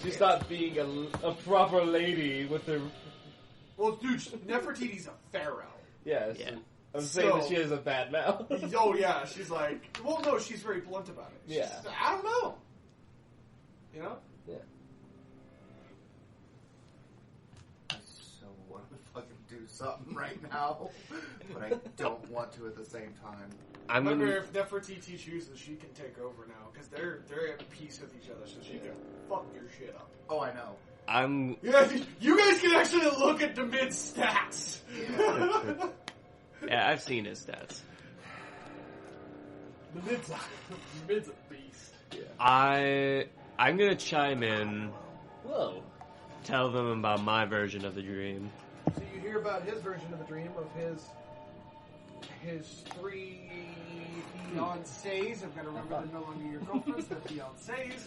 Speaker 3: She's not being a proper lady with her...
Speaker 1: Well, dude, Nefertiti's a pharaoh.
Speaker 3: Yes.
Speaker 2: Yeah.
Speaker 3: I'm saying that
Speaker 1: So-
Speaker 3: she has a bad mouth.
Speaker 1: Oh yeah, she's like, well, no, she's very blunt about it. She's
Speaker 3: Yeah.
Speaker 1: just, I don't know. You know?
Speaker 3: Yeah.
Speaker 4: I so want to fucking do something right now, but I don't want to at the same time.
Speaker 2: I'm
Speaker 1: Remember,
Speaker 2: gonna.
Speaker 1: if Nefertiti chooses, she can take over now because they're at peace with each other, so she can fuck your shit up.
Speaker 4: Oh, I know.
Speaker 2: I'm.
Speaker 1: Yeah, you guys can actually look at the mid stats.
Speaker 2: Yeah, I've seen his stats.
Speaker 1: The mid's a beast.
Speaker 2: I'm gonna chime in,
Speaker 3: Whoa.
Speaker 2: tell them about my version of the dream.
Speaker 1: So you hear about his version of the dream of his 3 fiancés. I'm gonna remember they're no longer your girlfriends. They're fiancés.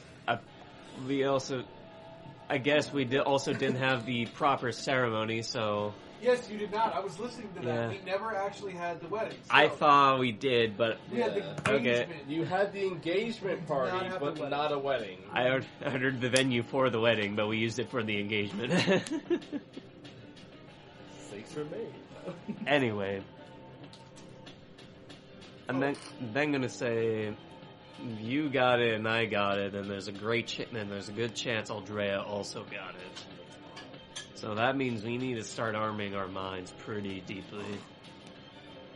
Speaker 2: I guess we also didn't have the proper ceremony, so
Speaker 1: Yes, you did not. I was listening to that.
Speaker 2: Yeah.
Speaker 1: We never actually had the wedding. So
Speaker 2: I thought we did, but
Speaker 1: we had the
Speaker 3: Yeah.
Speaker 1: engagement.
Speaker 3: You had the engagement
Speaker 1: We did
Speaker 3: party,
Speaker 1: not have the
Speaker 3: but
Speaker 1: wedding.
Speaker 3: not a wedding.
Speaker 2: I ordered the venue for the wedding, but we used it for the engagement.
Speaker 3: Mistakes were made.
Speaker 2: Anyway, I'm then gonna say you got it and I got it, and there's a good chance Aldrea also got it. So that means we need to start arming our minds pretty deeply.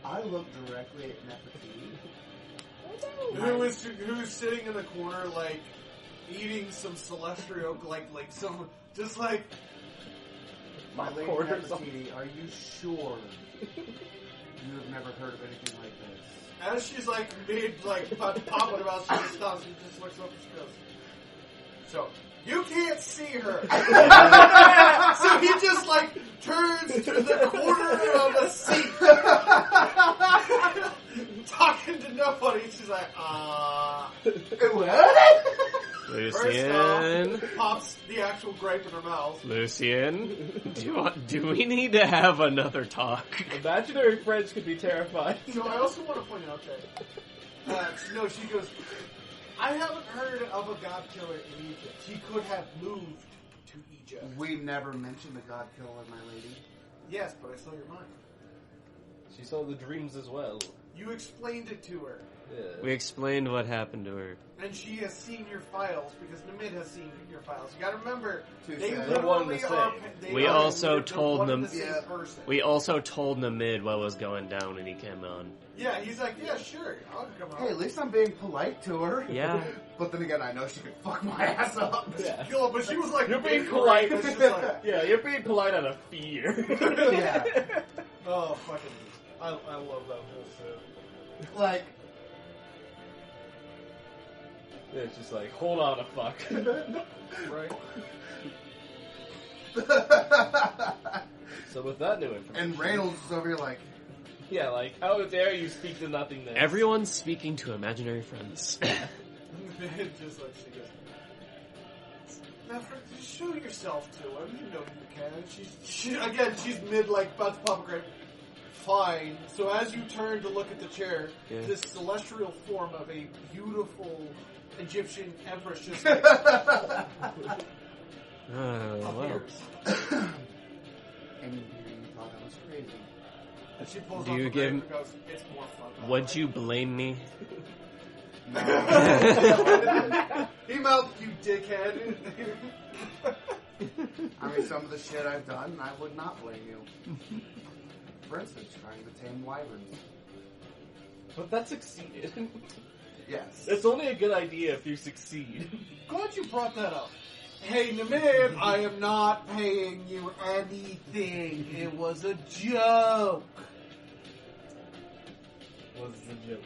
Speaker 4: I look directly at Nefertiti.
Speaker 1: Who's sitting in the corner, like, eating some celestial, like some, just like,
Speaker 4: My lady
Speaker 3: Quarters.
Speaker 4: Nefertiti, are you sure you have never heard of anything like this?
Speaker 1: as she's, like, about to pop it about, she just stops and just looks up and she goes, so, you can't see her. So he just, like, turns to the corner of the seat. Talking to nobody. She's like,
Speaker 4: What?
Speaker 1: First
Speaker 2: Lucian,
Speaker 1: off, pops the actual grape in her mouth.
Speaker 2: Lucian, do we need to have another talk?
Speaker 3: Imaginary friends could be terrifying.
Speaker 1: So I also want to point out that, no, she goes, I haven't heard of a god killer in Egypt. He could have moved to Egypt.
Speaker 4: We never mentioned the God Killer, my lady.
Speaker 1: Yes, but I saw your mind.
Speaker 3: She saw the dreams as well.
Speaker 1: You explained it to her.
Speaker 3: Yeah.
Speaker 2: We explained what happened to her.
Speaker 1: And she has seen your files because Namid has seen your files. You gotta remember,
Speaker 4: Too
Speaker 1: they
Speaker 4: sad.
Speaker 3: They're one and
Speaker 1: literally
Speaker 3: the
Speaker 1: are.
Speaker 3: same.
Speaker 1: They
Speaker 2: We
Speaker 1: are
Speaker 2: also
Speaker 1: they're
Speaker 2: told
Speaker 1: one
Speaker 2: them-
Speaker 1: and the same
Speaker 4: Yeah.
Speaker 1: person.
Speaker 2: We also told Namid what was going down when he came on.
Speaker 1: Yeah, he's like, yeah, sure, I'll come out.
Speaker 4: Hey, at least I'm being polite to her.
Speaker 2: Yeah.
Speaker 4: But then again, I know she could fuck my ass up.
Speaker 3: Yeah.
Speaker 1: Yo, but she was like,
Speaker 3: You're being
Speaker 1: big
Speaker 3: polite.
Speaker 1: rape. It's just like,
Speaker 3: Yeah, you're being polite out of fear.
Speaker 4: Yeah.
Speaker 1: oh, fucking, I love that whole shit.
Speaker 4: Like,
Speaker 3: Yeah, it's just like, hold on a fuck.
Speaker 1: Right?
Speaker 3: So with that new information.
Speaker 4: and Reynolds is over here like,
Speaker 3: Yeah, like, how dare you speak to nothingness?
Speaker 2: Everyone's speaking to imaginary friends.
Speaker 1: just like she goes. Just show yourself to him. You know you can. She's mid, like, about to pop a grape. Fine. So as you turn to look at the chair, this celestial form of a beautiful Egyptian empress just like, appears.
Speaker 4: And you thought I was crazy.
Speaker 1: And she pulls
Speaker 2: Do
Speaker 1: off
Speaker 2: you
Speaker 1: the
Speaker 2: give-
Speaker 1: grape and goes, it's more fun. that
Speaker 2: Would
Speaker 1: way."
Speaker 2: you blame me?
Speaker 1: He mouthed, you dickhead.
Speaker 4: I mean, some of the shit I've done, I would not blame you. For instance, trying to tame wyverns.
Speaker 3: But that succeeded.
Speaker 4: Yes.
Speaker 3: It's only a good idea if you succeed.
Speaker 1: Glad you brought that up. Hey, Namib, I am not paying you anything. It was a joke.
Speaker 3: Was the joke.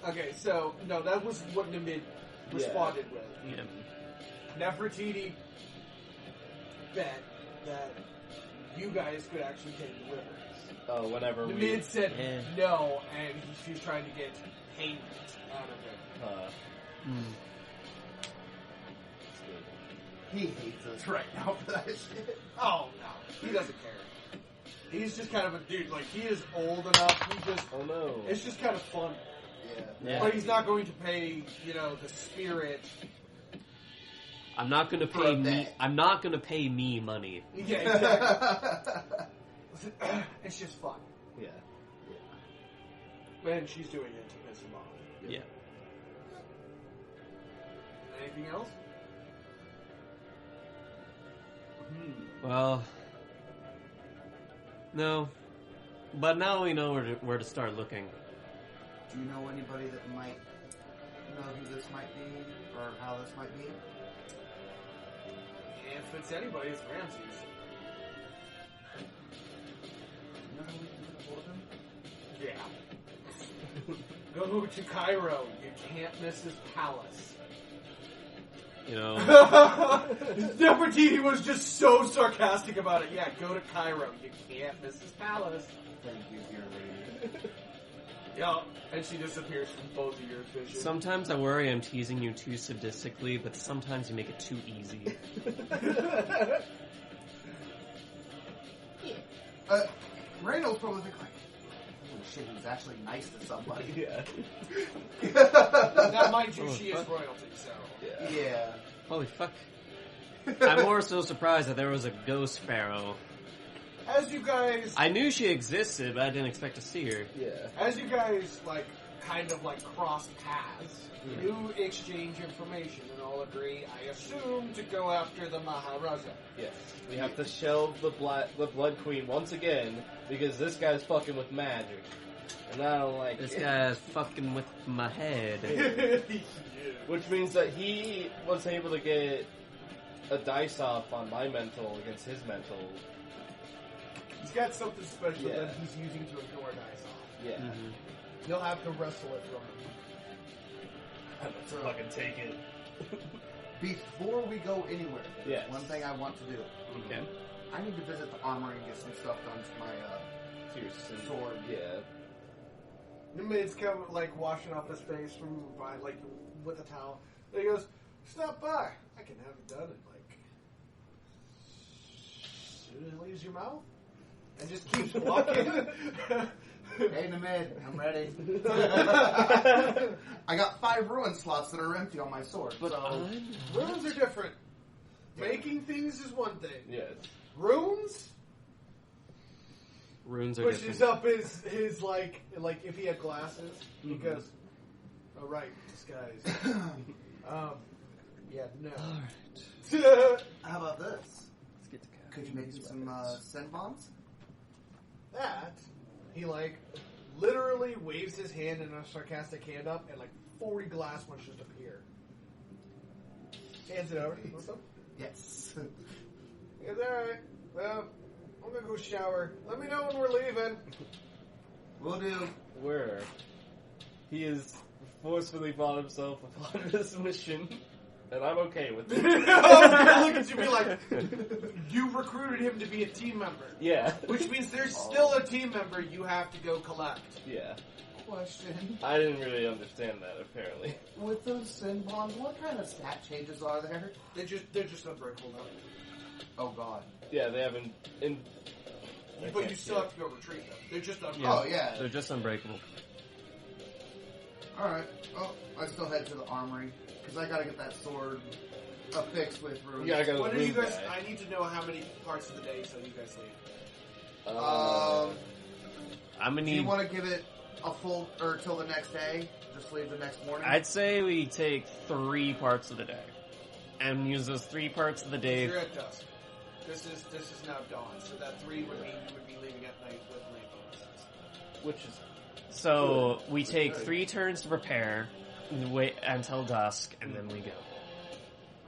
Speaker 1: Okay, so, no, that was what Namib responded with.
Speaker 2: Yeah.
Speaker 1: Nefertiti bet that you guys could actually take the rivers.
Speaker 3: Whenever we...
Speaker 1: Namib said
Speaker 2: Yeah.
Speaker 1: no, and she's trying to get payment out of it.
Speaker 3: It's good.
Speaker 4: He hates us right now for that shit.
Speaker 1: Oh, no, he doesn't care. He's just kind of a dude, like, he is old enough, he just,
Speaker 3: Oh no.
Speaker 1: it's just kind of fun.
Speaker 4: Yeah.
Speaker 2: Yeah.
Speaker 1: But he's not going to pay, the spirit.
Speaker 2: I'm not gonna
Speaker 4: For
Speaker 2: pay
Speaker 4: a
Speaker 2: me.
Speaker 4: bet.
Speaker 2: I'm not gonna pay me money.
Speaker 1: Yeah, exactly. It's just fun.
Speaker 3: Yeah.
Speaker 1: And she's doing it to piss him off.
Speaker 2: Yeah.
Speaker 1: Anything else?
Speaker 2: Well, no. But now we know where to start looking.
Speaker 4: Do you know anybody that might know who this might be, or how this might be?
Speaker 1: If it's anybody, it's Ramses.
Speaker 4: You know how we can get hold of him?
Speaker 1: Yeah. Go to Cairo. You can't miss his palace.
Speaker 2: You know.
Speaker 1: Nefertiti was just so sarcastic about it. Yeah, go to Cairo. You can't miss his palace.
Speaker 4: Thank you, dear lady.
Speaker 1: Yeah, and she disappears from both of your vision.
Speaker 2: Sometimes I worry I'm teasing you too sadistically, but sometimes you make it too easy.
Speaker 4: Reynolds probably think like, oh shit, he was actually nice to somebody.
Speaker 3: Yeah.
Speaker 1: Now, mind you,
Speaker 2: Oh,
Speaker 1: she is
Speaker 2: fuck.
Speaker 1: royalty, so.
Speaker 4: Yeah.
Speaker 2: Holy fuck. I'm more so surprised that there was a ghost pharaoh.
Speaker 1: As you guys,
Speaker 2: I knew she existed, but I didn't expect to see her.
Speaker 3: Yeah.
Speaker 1: as you guys, kind of cross paths, you exchange information and all agree, I assume, to go after the Maharaja.
Speaker 3: Yes. We have to shelve the Blood Queen once again because this guy's fucking with magic. And I don't like
Speaker 2: This
Speaker 3: it.
Speaker 2: guy's fucking with my head.
Speaker 3: Which means that he was able to get a dice off on my mental against his mental.
Speaker 1: He's got something special
Speaker 3: Yeah.
Speaker 1: that he's using to ignore dice off.
Speaker 3: Yeah.
Speaker 2: Mhm.
Speaker 1: You'll have to wrestle it from him.
Speaker 3: Let's fucking take it.
Speaker 4: Before we go anywhere,
Speaker 3: Yes.
Speaker 4: one thing I want to do.
Speaker 2: Okay.
Speaker 4: I need to visit the armory and get some stuff done to my
Speaker 3: Seriously.
Speaker 4: sword.
Speaker 3: Yeah.
Speaker 1: The maid's come, washing off his face from behind, with a towel. And he goes, stop by. I can have it done in, as soon as it leaves your mouth. And just keeps walking.
Speaker 4: Hey, in the mid, I'm ready. I got 5 ruin slots that are empty on my sword.
Speaker 2: But
Speaker 4: so
Speaker 1: Runes are different. Making things is one thing.
Speaker 3: Yes.
Speaker 1: Runes
Speaker 2: Runes are
Speaker 1: pushes
Speaker 2: different.
Speaker 1: up his if he had glasses, he goes, oh right, disguise. Yeah, no.
Speaker 2: Alright.
Speaker 4: how about this?
Speaker 2: Let's get to
Speaker 4: Could you make me some scent bombs?
Speaker 1: That, he literally waves his hand in a sarcastic hand up and 40 glass ones just appear. Hands it over. What's up?
Speaker 4: Yes.
Speaker 1: He goes, alright, well, I'm gonna go shower. Let me know when we're leaving.
Speaker 4: Will do.
Speaker 3: Where he has forcefully brought himself upon this mission, and I'm okay with it.
Speaker 1: I was gonna look at you and be like, you recruited him to be a team member.
Speaker 3: Yeah.
Speaker 1: Which means there's still a team member you have to go collect.
Speaker 3: Yeah.
Speaker 4: question.
Speaker 3: I didn't really understand that, apparently.
Speaker 4: With those sin bombs, what kind of stat changes are there?
Speaker 1: They're just unbreakable now.
Speaker 4: Oh god.
Speaker 3: Yeah, they haven't...
Speaker 1: But you still have to go retrieve them. They're just unbreakable.
Speaker 2: Yeah.
Speaker 4: Oh, yeah.
Speaker 2: They're just unbreakable.
Speaker 4: Alright. Oh, I still head to the armory. Because I gotta get that sword affixed with runes.
Speaker 3: You gotta go
Speaker 1: When
Speaker 3: to
Speaker 1: are
Speaker 3: the
Speaker 1: you
Speaker 3: room
Speaker 1: guys?
Speaker 3: guy.
Speaker 1: I need to know how many parts of the day so you guys leave.
Speaker 2: I'm gonna
Speaker 4: Do you
Speaker 2: need.
Speaker 4: want to give it a full, or till the next day? Just leave the next morning?
Speaker 2: I'd say we take 3 parts of the day, and use those 3 parts of the day.
Speaker 1: You're at dusk. This is now dawn, so that 3 would mean you would be leaving at night with night bonuses.
Speaker 3: Which is...
Speaker 2: So we take 3 turns to prepare, wait until dusk, and then we go.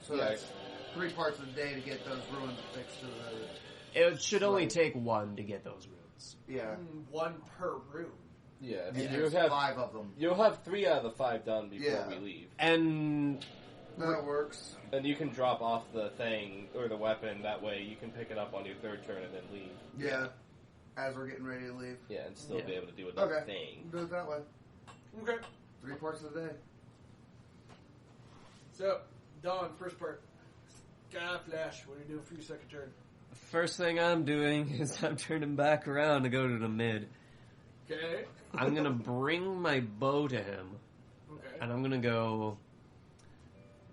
Speaker 4: So
Speaker 3: Yeah.
Speaker 4: that's 3 parts of the day to get those runes affixed to the...
Speaker 2: It should only
Speaker 4: Right.
Speaker 2: take 1 to get those runes.
Speaker 4: Yeah.
Speaker 1: 1 per room.
Speaker 3: Yeah,
Speaker 4: And
Speaker 3: you
Speaker 4: there's
Speaker 3: have
Speaker 4: 5 of them.
Speaker 3: you'll have 3 out of the 5 done before
Speaker 4: Yeah.
Speaker 3: we leave,
Speaker 2: And
Speaker 4: That works.
Speaker 3: and you can drop off the thing or the weapon. That way, you can pick it up on your 3rd turn and then leave.
Speaker 4: Yeah. As we're getting ready to leave.
Speaker 3: Yeah, and still
Speaker 2: Yeah.
Speaker 3: be able to do another
Speaker 4: Okay.
Speaker 3: thing.
Speaker 4: Do it that way.
Speaker 1: Okay.
Speaker 4: 3 parts of the day.
Speaker 1: So, dawn, first part. Sky Flash, what are you doing for your second turn?
Speaker 2: first thing I'm doing is I'm turning back around to go to the mid.
Speaker 1: Okay.
Speaker 2: I'm gonna bring my bow to him,
Speaker 1: Okay.
Speaker 2: and I'm gonna go.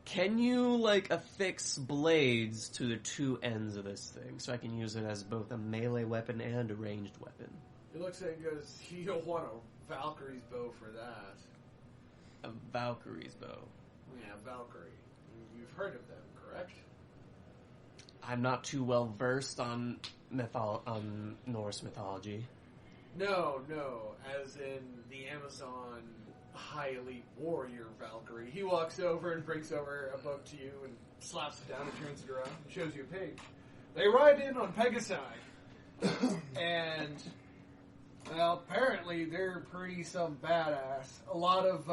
Speaker 2: Can you like affix blades to the 2 ends of this thing so I can use it as both a melee weapon and a ranged weapon?
Speaker 1: He looks at it and goes, you don't want a Valkyrie's bow for that.
Speaker 2: A Valkyrie's bow.
Speaker 1: Yeah, Valkyrie. You've heard of them, correct?
Speaker 2: I'm not too well versed on Norse mythology.
Speaker 1: No, as in the Amazon high elite warrior Valkyrie. He walks over and brings over a book to you and slaps it down and turns it around and shows you a page. They ride in on Pegasi. And, well, apparently they're pretty some badass. A lot of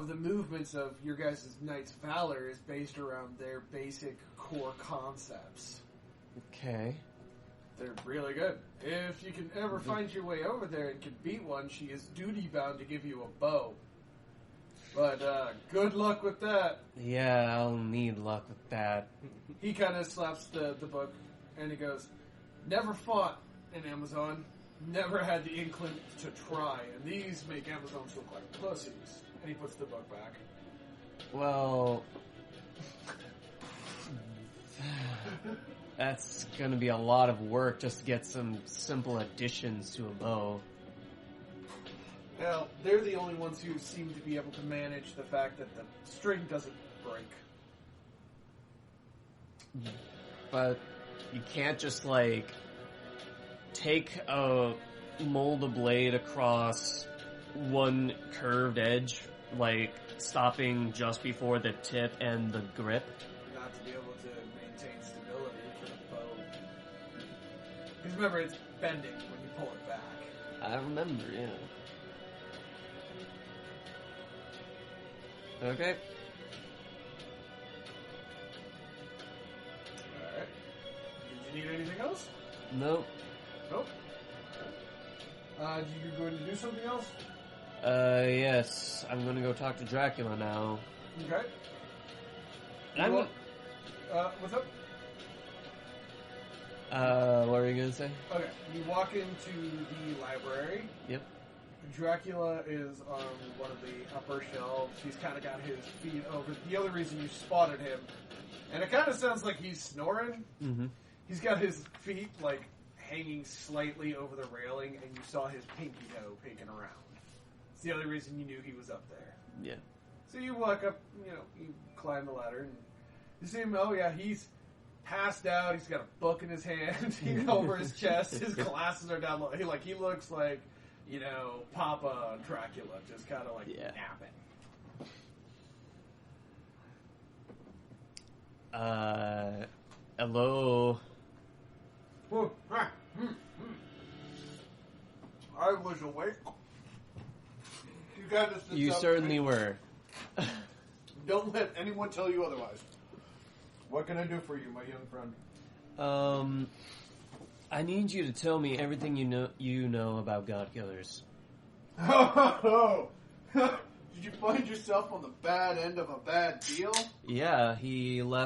Speaker 1: the movements of your guys' Knight's Valor is based around their basic core concepts.
Speaker 2: Okay.
Speaker 1: They're really good. If you can ever find your way over there and can beat one, she is duty-bound to give you a bow. But, good luck with that.
Speaker 2: Yeah, I'll need luck with that.
Speaker 1: He kind of slaps the book, and he goes, never fought in Amazon, never had the inkling to try, and these make Amazons look like pussies. And he puts the book back.
Speaker 2: Well, that's gonna be a lot of work just to get some simple additions to a bow.
Speaker 1: Well, they're the only ones who seem to be able to manage the fact that the string doesn't break.
Speaker 2: But you can't just, like, mold a blade across one curved edge, like, stopping just before the tip and the grip.
Speaker 1: Not to be able to maintain stability for the bow. Because remember, it's bending when you pull it back.
Speaker 2: I remember, yeah. Okay.
Speaker 1: Alright. Did you need anything else?
Speaker 2: Nope.
Speaker 1: Nope. You going to do something else?
Speaker 2: Yes. I'm gonna go talk to Dracula now.
Speaker 1: Okay.
Speaker 2: I'm
Speaker 1: What what's up?
Speaker 2: what were you gonna say?
Speaker 1: Okay. You walk into the library.
Speaker 2: Yep.
Speaker 1: Dracula is on one of the upper shelves. He's kind of got his feet over. The other reason you spotted him, and it kind of sounds like he's snoring.
Speaker 2: Mm-hmm.
Speaker 1: He's got his feet like hanging slightly over the railing, and you saw his pinky toe peeking around. It's the only reason you knew he was up there.
Speaker 2: Yeah.
Speaker 1: So you walk up, you climb the ladder, and you see him. Oh yeah, he's passed out. He's got a book in his hand, over his chest. His glasses are down low. He looks like, Papa Dracula, just kind of like
Speaker 2: Yeah.
Speaker 1: napping.
Speaker 2: Hello.
Speaker 1: Whoa, hi. I was awake. You got to sit
Speaker 2: You
Speaker 1: up
Speaker 2: certainly
Speaker 1: and
Speaker 2: were.
Speaker 1: Don't let anyone tell you otherwise. What can I do for you, my young friend?
Speaker 2: I need you to tell me everything you know about God Killers.
Speaker 1: Oh, did you find yourself on the bad end of a bad deal?
Speaker 2: Yeah, he left